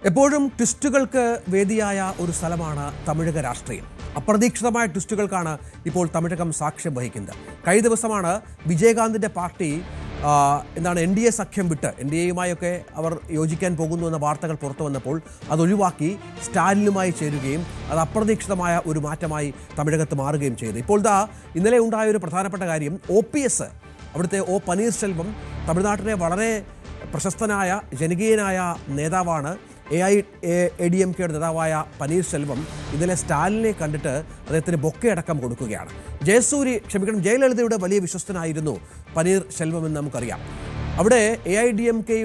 എപ്പോഴും ട്വിസ്റ്റുകൾക്ക് വേദിയായ ഒരു സ്ഥലമാണ് തമിഴക രാഷ്ട്രീയം. അപ്രതീക്ഷിതമായ ട്വിസ്റ്റുകൾക്കാണ് ഇപ്പോൾ തമിഴകം സാക്ഷ്യം വഹിക്കുന്നത്. കഴിഞ്ഞ ദിവസമാണ് വിജയകാന്തിൻ്റെ പാർട്ടി NDA സഖ്യം വിട്ട് NDAയുമായൊക്കെ അവർ യോജിക്കാൻ പോകുന്നു എന്ന വാർത്തകൾ പുറത്തു വന്നപ്പോൾ അതൊഴിവാക്കി സ്റ്റാലിനുമായി ചേരുകയും അത് അപ്രതീക്ഷിതമായ ഒരു മാറ്റമായി തമിഴകത്ത് മാറുകയും ചെയ്തു. ഇപ്പോൾ ഇന്നലെ ഉണ്ടായ ഒരു പ്രധാനപ്പെട്ട കാര്യം, OPS അവിടുത്തെ പനീർശെൽവം, തമിഴ്നാട്ടിലെ വളരെ പ്രശസ്തനായ ജനകീയനായ നേതാവാണ്. AIADMKയുടെ നേതാവായ പനീർശെൽവം ഇന്നലെ സ്റ്റാലിനെ കണ്ടിട്ട് അദ്ദേഹത്തിന് ബൊക്കെയടക്കം കൊടുക്കുകയാണ്. ജയലളിതയുടെ വലിയ വിശ്വസ്തനായിരുന്നു പനീർശെൽവം എന്ന് നമുക്കറിയാം. അവിടെ AIDMKക്ക്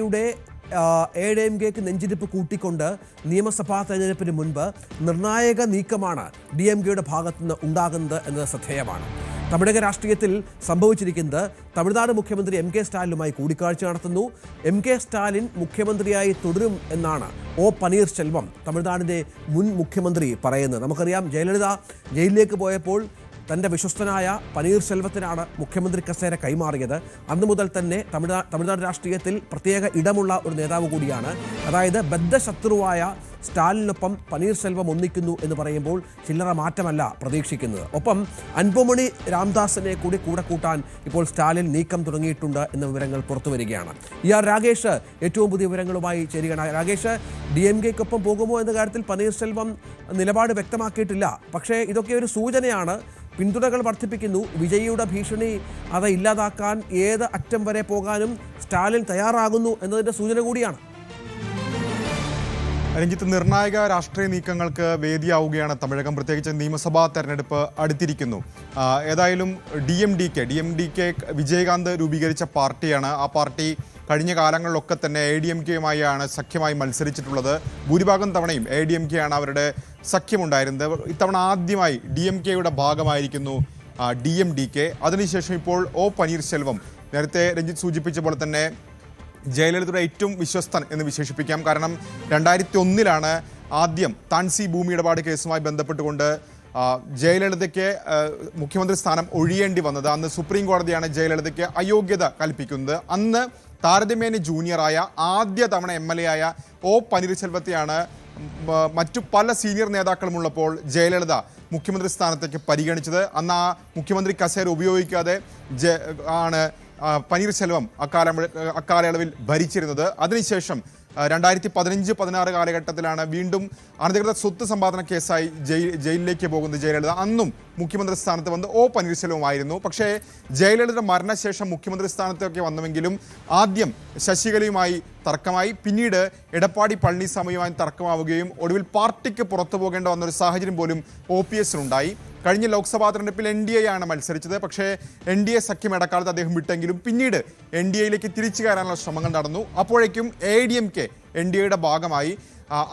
നെഞ്ചിരിപ്പ് കൂട്ടിക്കൊണ്ട് നിയമസഭാ തെരഞ്ഞെടുപ്പിന് മുൻപ് നിർണായക നീക്കമാണ് DMKയുടെ ഭാഗത്തുനിന്ന് ഉണ്ടാകുന്നത് എന്നത് ശ്രദ്ധേയമാണ്. തമിഴക രാഷ്ട്രീയത്തിൽ സംഭവിച്ചിരിക്കുന്നത്, തമിഴ്നാട് മുഖ്യമന്ത്രി MK സ്റ്റാലിനുമായി കൂടിക്കാഴ്ച നടത്തുന്നു. MK സ്റ്റാലിൻ മുഖ്യമന്ത്രിയായി തുടരും എന്നാണ് പനീർശെൽവം, തമിഴ്നാടിൻ്റെ മുൻ മുഖ്യമന്ത്രി, പറയുന്നത്. നമുക്കറിയാം, ജയലളിത ജയിലിലേക്ക് പോയപ്പോൾ തൻ്റെ വിശ്വസ്തനായ പനീർശെൽവത്തിനാണ് മുഖ്യമന്ത്രി കസേര കൈമാറിയത്. അന്നു മുതൽ തന്നെ തമിഴ്നാട് രാഷ്ട്രീയത്തിൽ പ്രത്യേക ഇടമുള്ള ഒരു നേതാവ് കൂടിയാണ്. അതായത് ബദ്ധശത്രുവായ സ്റ്റാലിനൊപ്പം പനീർശെൽവം ഒന്നിക്കുന്നു എന്ന് പറയുമ്പോൾ ചില്ലറ മാറ്റമല്ല പ്രതീക്ഷിക്കുന്നത്. ഒപ്പം അൻപുമണി രാംദാസിനെ കൂടെ കൂട്ടാൻ ഇപ്പോൾ സ്റ്റാലിൻ നീക്കം തുടങ്ങിയിട്ടുണ്ട് എന്ന വിവരങ്ങൾ പുറത്തു വരികയാണ്. രാകേഷ് ഏറ്റവും പുതിയ വിവരങ്ങളുമായി ചേരുകയാണ്. രാകേഷ്, DMKക്കൊപ്പം പോകുമോ എന്ന കാര്യത്തിൽ പനീർശെൽവം നിലപാട് വ്യക്തമാക്കിയിട്ടില്ല. പക്ഷേ ഇതൊക്കെ ഒരു സൂചനയാണ്. പിന്തുണകൾ വർദ്ധിപ്പിക്കുന്നു. വിജയിയുടെ ഭീഷണി അത് ഇല്ലാതാക്കാൻ ഏത് അറ്റം വരെ പോകാനും സ്റ്റാലിൻ തയ്യാറാകുന്നു എന്നതിൻ്റെ സൂചന കൂടിയാണ്. രഞ്ജിത്ത്, നിർണായക രാഷ്ട്രീയ നീക്കങ്ങൾക്ക് വേദിയാവുകയാണ് തമിഴകം. പ്രത്യേകിച്ച് നിയമസഭാ തെരഞ്ഞെടുപ്പ് അടുത്തിരിക്കുന്നു. ഏതായാലും DMDK വിജയകാന്ത് രൂപീകരിച്ച പാർട്ടിയാണ്. ആ പാർട്ടി കഴിഞ്ഞ കാലങ്ങളിലൊക്കെ തന്നെ AIDMKയുമായാണ് സഖ്യമായി മത്സരിച്ചിട്ടുള്ളത്. ഭൂരിഭാഗം തവണയും AIDMKയാണ് അവരുടെ സഖ്യമുണ്ടായിരുന്നത്. ഇത്തവണ ആദ്യമായി DMKയുടെ ഭാഗമായിരിക്കുന്നു DMDK. അതിനുശേഷം ഇപ്പോൾ പനീർശെൽവം, നേരത്തെ രഞ്ജിത്ത് സൂചിപ്പിച്ച പോലെ തന്നെ ജയലളിതയുടെ ഏറ്റവും വിശ്വസ്തൻ എന്ന് വിശേഷിപ്പിക്കാം. കാരണം 2001 ആദ്യം താൻസി ഭൂമി ഇടപാട് കേസുമായി ബന്ധപ്പെട്ടുകൊണ്ട് ജയലളിതയ്ക്ക് മുഖ്യമന്ത്രി സ്ഥാനം ഒഴിയേണ്ടി വന്നത്. അന്ന് സുപ്രീം കോടതിയാണ് ജയലളിതയ്ക്ക് അയോഗ്യത കൽപ്പിക്കുന്നത്. അന്ന് താരതമ്യേന ജൂനിയറായ ആദ്യ തവണ MLA ആയ പനീർശെൽവത്തെയാണ് മറ്റു പല സീനിയർ നേതാക്കളുമുള്ളപ്പോൾ ജയലളിത മുഖ്യമന്ത്രി സ്ഥാനത്തേക്ക് പരിഗണിച്ചത്. അന്ന് ആ മുഖ്യമന്ത്രി കസേര ഉപയോഗിക്കാതെ ആണ് പനീർശെൽവം അക്കാലയളവിൽ ഭരിച്ചിരുന്നത്. അതിനുശേഷം 2015-16 കാലഘട്ടത്തിലാണ് വീണ്ടും അനധികൃത സ്വത്ത് സമ്പാദന കേസായി ജയിലിലേക്ക് പോകുന്നത് ജയലളിത. അന്നും മുഖ്യമന്ത്രി സ്ഥാനത്ത് വന്ന് പനീർശെൽവമായിരുന്നു. പക്ഷേ ജയലളിതയുടെ മരണശേഷം മുഖ്യമന്ത്രി സ്ഥാനത്തൊക്കെ വന്നുവെങ്കിലും ആദ്യം ശശികലയുമായി തർക്കമായി, പിന്നീട് എടപ്പാടി പളനിസ്വാമിയുമായി തർക്കമാവുകയും ഒടുവിൽ പാർട്ടിക്ക് പുറത്തു പോകേണ്ട വന്നൊരു സാഹചര്യം പോലും OPSനുണ്ടായി. കഴിഞ്ഞ ലോക്സഭാ തെരഞ്ഞെടുപ്പിൽ NDA ആണ് മത്സരിച്ചത്. പക്ഷേ NDA സഖ്യം ഇടക്കാലത്ത് അദ്ദേഹം വിട്ടെങ്കിലും പിന്നീട് NDAയിലേക്ക് തിരിച്ചു കയറാനുള്ള ശ്രമങ്ങൾ നടന്നു. അപ്പോഴേക്കും AIDMK NDAയുടെ ഭാഗമായി.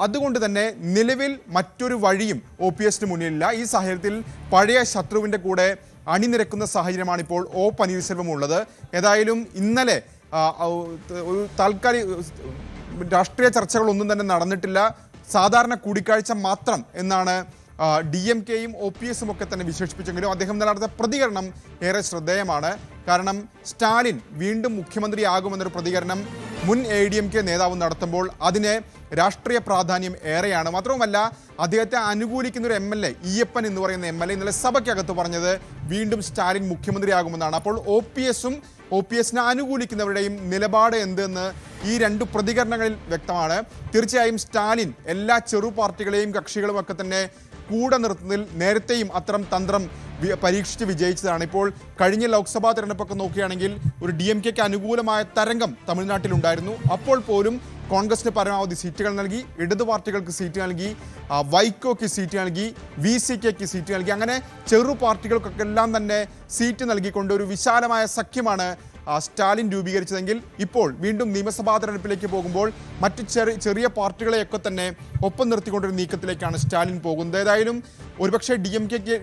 അതുകൊണ്ട് തന്നെ നിലവിൽ മറ്റൊരു വഴിയും OPSന് മുന്നിലില്ല. ഈ സാഹചര്യത്തിൽ പഴയ ശത്രുവിൻ്റെ കൂടെ അണിനിരക്കുന്ന സാഹചര്യമാണ് ഇപ്പോൾ പനീർശെൽവം ഉള്ളത്. ഏതായാലും ഇന്നലെ ഒരു താൽക്കാലിക രാഷ്ട്രീയ ചർച്ചകളൊന്നും തന്നെ നടന്നിട്ടില്ല. സാധാരണ കൂടിക്കാഴ്ച മാത്രം എന്നാണ് DMKയും OPSും ഒക്കെ തന്നെ വിശേഷിപ്പിച്ചെങ്കിലും അദ്ദേഹം നടത്തിയ പ്രതികരണം ഏറെ ശ്രദ്ധേയമാണ്. കാരണം സ്റ്റാലിൻ വീണ്ടും മുഖ്യമന്ത്രിയാകുമെന്നൊരു പ്രതികരണം മുൻ AIDMK നേതാവ് നടത്തുമ്പോൾ അതിന് രാഷ്ട്രീയ പ്രാധാന്യം ഏറെയാണ്. മാത്രവുമല്ല, അദ്ദേഹത്തെ അനുകൂലിക്കുന്ന ഒരു MLA, ഈയപ്പൻ എന്ന് പറയുന്ന MLA ഇന്നലെ സഭയ്ക്കകത്ത് പറഞ്ഞത് വീണ്ടും സ്റ്റാലിൻ മുഖ്യമന്ത്രിയാകുമെന്നാണ്. അപ്പോൾ OPSനെ അനുകൂലിക്കുന്നവരുടെയും നിലപാട് എന്തെന്ന് ഈ രണ്ട് പ്രതികരണങ്ങളിൽ വ്യക്തമാണ്. തീർച്ചയായും സ്റ്റാലിൻ എല്ലാ ചെറു പാർട്ടികളെയും കക്ഷികളും ഒക്കെ തന്നെ കൂടെ നിർത്തുന്നതിൽ നേരത്തെയും അത്തരം തന്ത്രം പരീക്ഷിച്ച് വിജയിച്ചതാണ്. ഇപ്പോൾ കഴിഞ്ഞ ലോക്സഭാ തെരഞ്ഞെടുപ്പൊക്കെ നോക്കുകയാണെങ്കിൽ ഒരു DMKക്ക് അനുകൂലമായ തരംഗം തമിഴ്നാട്ടിലുണ്ടായിരുന്നു. അപ്പോൾ പോലും കോൺഗ്രസിന് പരമാവധി സീറ്റുകൾ നൽകി, ഇടതു പാർട്ടികൾക്ക് സീറ്റ് നൽകി, വൈക്കോയ്ക്ക് സീറ്റ് നൽകി, VCKയ്ക്ക് സീറ്റ് നൽകി. അങ്ങനെ ചെറു പാർട്ടികൾക്കൊക്കെ എല്ലാം തന്നെ സീറ്റ് നൽകിക്കൊണ്ട് ഒരു വിശാലമായ സഖ്യമാണ് സ്റ്റാലിൻ രൂപീകരിച്ചതെങ്കിൽ ഇപ്പോൾ വീണ്ടും നിയമസഭാ തെരഞ്ഞെടുപ്പിലേക്ക് പോകുമ്പോൾ മറ്റ് ചെറിയ പാർട്ടികളെയൊക്കെ തന്നെ ഒപ്പം നിർത്തിക്കൊണ്ടൊരു നീക്കത്തിലേക്കാണ് സ്റ്റാലിൻ പോകുന്നത്. ഏതായാലും ഒരുപക്ഷെ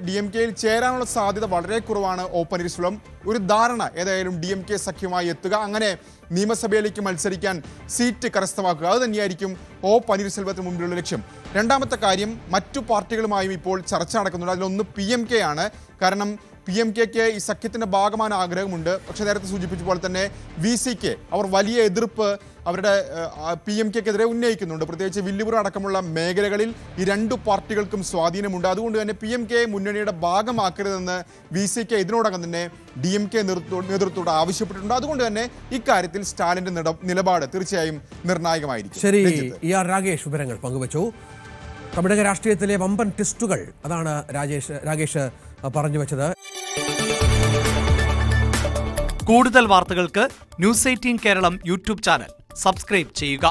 DMKയിൽ ചേരാനുള്ള സാധ്യത വളരെ കുറവാണ് പനീർശെൽവം. ഒരു ധാരണ ഏതായാലും DMK സഖ്യമായി എത്തുക, അങ്ങനെ നിയമസഭയിലേക്ക് മത്സരിക്കാൻ സീറ്റ് കരസ്ഥമാക്കുക, അത് തന്നെയായിരിക്കും പനീർശെൽവത്തിന് മുമ്പിലുള്ള ലക്ഷ്യം. രണ്ടാമത്തെ കാര്യം, മറ്റു പാർട്ടികളുമായും ഇപ്പോൾ ചർച്ച നടക്കുന്നുണ്ട്. അതിലൊന്ന് PMK ആണ്. കാരണം PMKക്ക് ഈ സഖ്യത്തിന്റെ ഭാഗമാകാൻ ആഗ്രഹമുണ്ട്. പക്ഷേ നേരത്തെ സൂചിപ്പിച്ച പോലെ തന്നെ VCK അവർ വലിയ എതിർപ്പ് അവരുടെ PMKക്കെതിരെ ഉന്നയിക്കുന്നുണ്ട്. പ്രത്യേകിച്ച് വില്ലുപുരം അടക്കമുള്ള മേഖലകളിൽ ഈ രണ്ടു പാർട്ടികൾക്കും സ്വാധീനമുണ്ട്. അതുകൊണ്ട് തന്നെ PMK മുന്നണിയുടെ ഭാഗമാക്കരുതെന്ന് VCK ഇതിനോടകം തന്നെ DMK നേതൃത്വത്തോട് ആവശ്യപ്പെട്ടിട്ടുണ്ട്. അതുകൊണ്ട് തന്നെ ഇക്കാര്യത്തിൽ സ്റ്റാലിന്റെ നിലപാട് തീർച്ചയായും നിർണായകമായിരിക്കും. ശരി, ER രാഗേഷ് വിവരങ്ങൾ പങ്കുവച്ചു. തമിഴക രാഷ്ട്രീയത്തിലെ വമ്പൻ ടെസ്റ്റുകൾ അതാണ് രാഗേഷ് പറഞ്ഞു വെച്ചത്. കൂടുതൽ വാർത്തകൾക്ക് News 18 Keralam YouTube channel subscribe ചെയ്യുക.